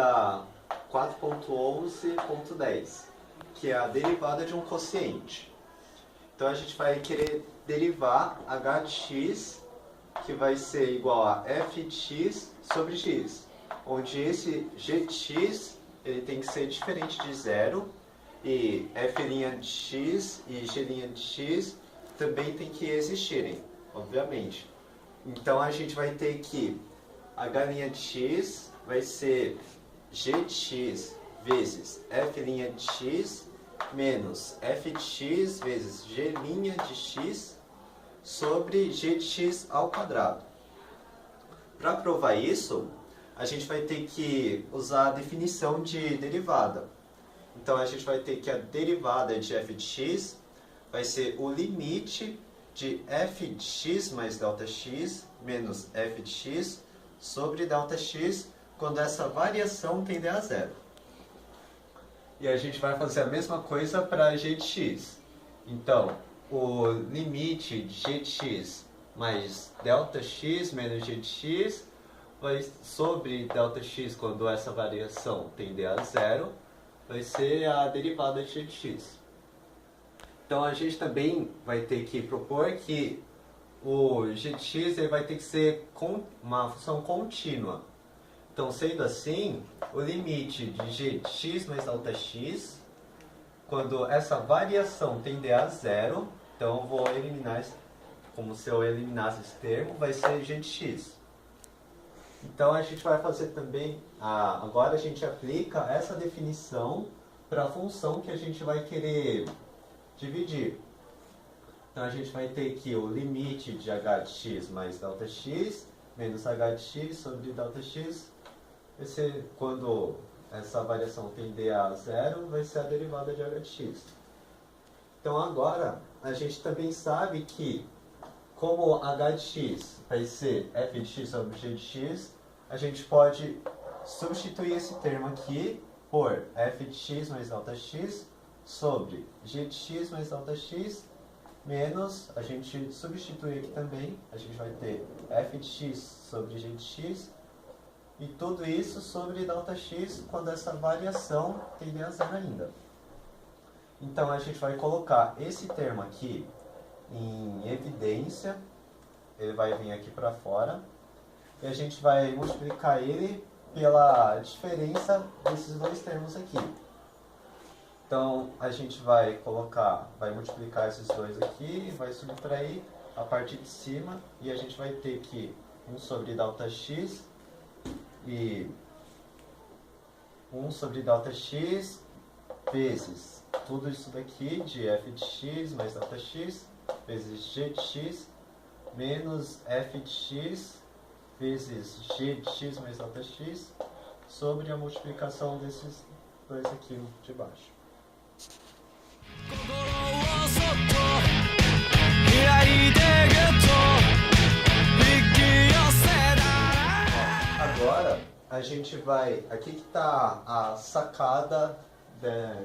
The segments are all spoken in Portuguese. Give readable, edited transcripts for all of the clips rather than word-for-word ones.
da 4.11.10, que é a derivada de um quociente. Então a gente vai querer derivar h de x, que vai ser igual a f de x sobre x, onde esse g de x ele tem que ser diferente de zero, e f' de x e g' de x também tem que existirem, obviamente. Então a gente vai ter que h' de x vai ser g de x vezes f' de x menos f de x vezes g' de x sobre g de x ao quadrado. Para provar isso, a gente vai ter que usar a definição de derivada. Então a gente vai ter que a derivada de f de x vai ser o limite de f de x mais Δx menos f de x sobre Δx quando essa variação tender a zero. E a gente vai fazer a mesma coisa para g de x. Então, o limite de g de x mais Δx menos g de x vai sobre Δx quando essa variação tender a zero, vai ser a derivada de g de x. Então a gente também vai ter que propor que o g de x ele vai ter que ser uma função contínua. Então, sendo assim, o limite de g de x mais Δx, quando essa variação tender a zero, então eu vou eliminar, como se eu eliminasse esse termo, vai ser g de x. Então a gente vai fazer também, agora a gente aplica essa definição para a função que a gente vai querer dividir. Então a gente vai ter que o limite de h de x mais Δx menos h de x sobre Δx, vai ser, quando essa variação tender a zero, vai ser a derivada de h de x. Então agora a gente também sabe que, como h de x vai ser f de x sobre g de x, a gente pode substituir esse termo aqui por f de x mais Δx sobre g de x mais Δx menos, a gente substitui aqui também, a gente vai ter f de x sobre g de x, e tudo isso sobre Δx quando essa variação tender a zero ainda. Então a gente vai colocar esse termo aqui em evidência, ele vai vir aqui para fora, e a gente vai multiplicar ele pela diferença desses dois termos aqui. Então a gente vai multiplicar esses dois aqui e vai subtrair a parte de cima, e a gente vai ter que 1 sobre Δx e 1 sobre Δx vezes tudo isso daqui de f de x mais Δx vezes g de x menos f de x vezes g de x mais Δx sobre a multiplicação desses dois aqui de baixo. Agora a gente vai, aqui que está a sacada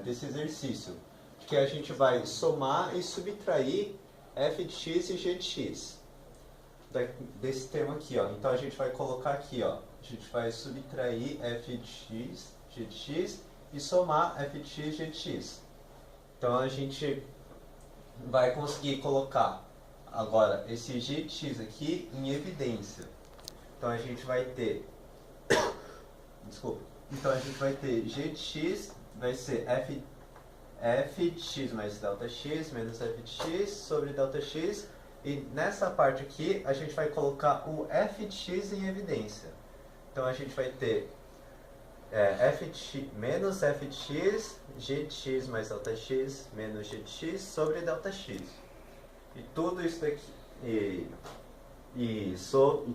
desse exercício, que a gente vai somar e subtrair f de x e g de x desse termo aqui, ó. Então a gente vai colocar aqui, ó, a gente vai subtrair f de x, g de x e somar f de x, g de x. Então a gente vai conseguir colocar agora esse g de x aqui em evidência. Então a gente vai ter então a gente vai ter g de x vai ser f de x mais Δx menos f de x sobre Δx, e nessa parte aqui a gente vai colocar o f de x em evidência. Então a gente vai ter f de x, menos f de x, g de x mais Δx menos g de x sobre Δx. E tudo isso daqui e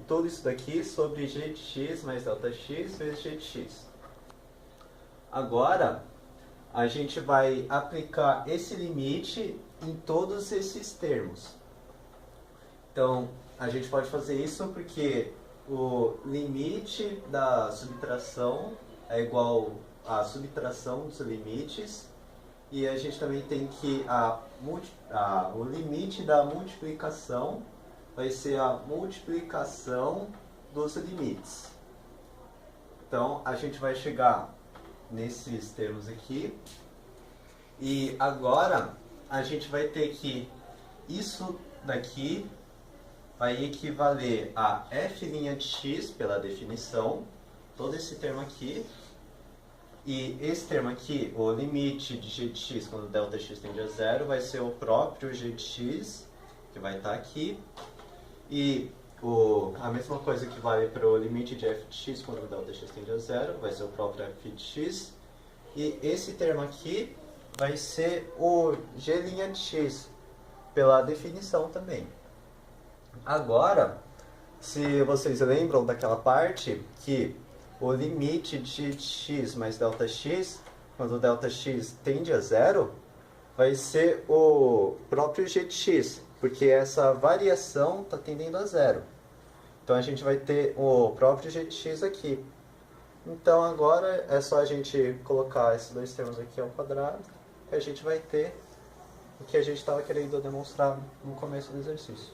tudo isso daqui sobre g de x mais Δx vezes g de x. Agora a gente vai aplicar esse limite em todos esses termos. Então a gente pode fazer isso porque o limite da subtração é igual à subtração dos limites, e a gente também tem que o limite da multiplicação vai ser a multiplicação dos limites. Então, a gente vai chegar nesses termos aqui. E agora, a gente vai ter que isso daqui vai equivaler a f' de x pela definição, todo esse termo aqui. E esse termo aqui, o limite de g de x quando ΔX tende a zero, vai ser o próprio g de x, que vai estar aqui. E a mesma coisa que vale para o limite de f de x quando ΔX tende a zero, vai ser o próprio f de x. E esse termo aqui vai ser o g' de x, pela definição também. Agora, se vocês lembram daquela parte que o limite de g de x mais ΔX, quando ΔX tende a zero, vai ser o próprio g de x, porque essa variação está tendendo a zero. Então a gente vai ter o próprio g de x aqui. Então agora é só a gente colocar esses dois termos aqui ao quadrado, e a gente vai ter o que a gente estava querendo demonstrar no começo do exercício.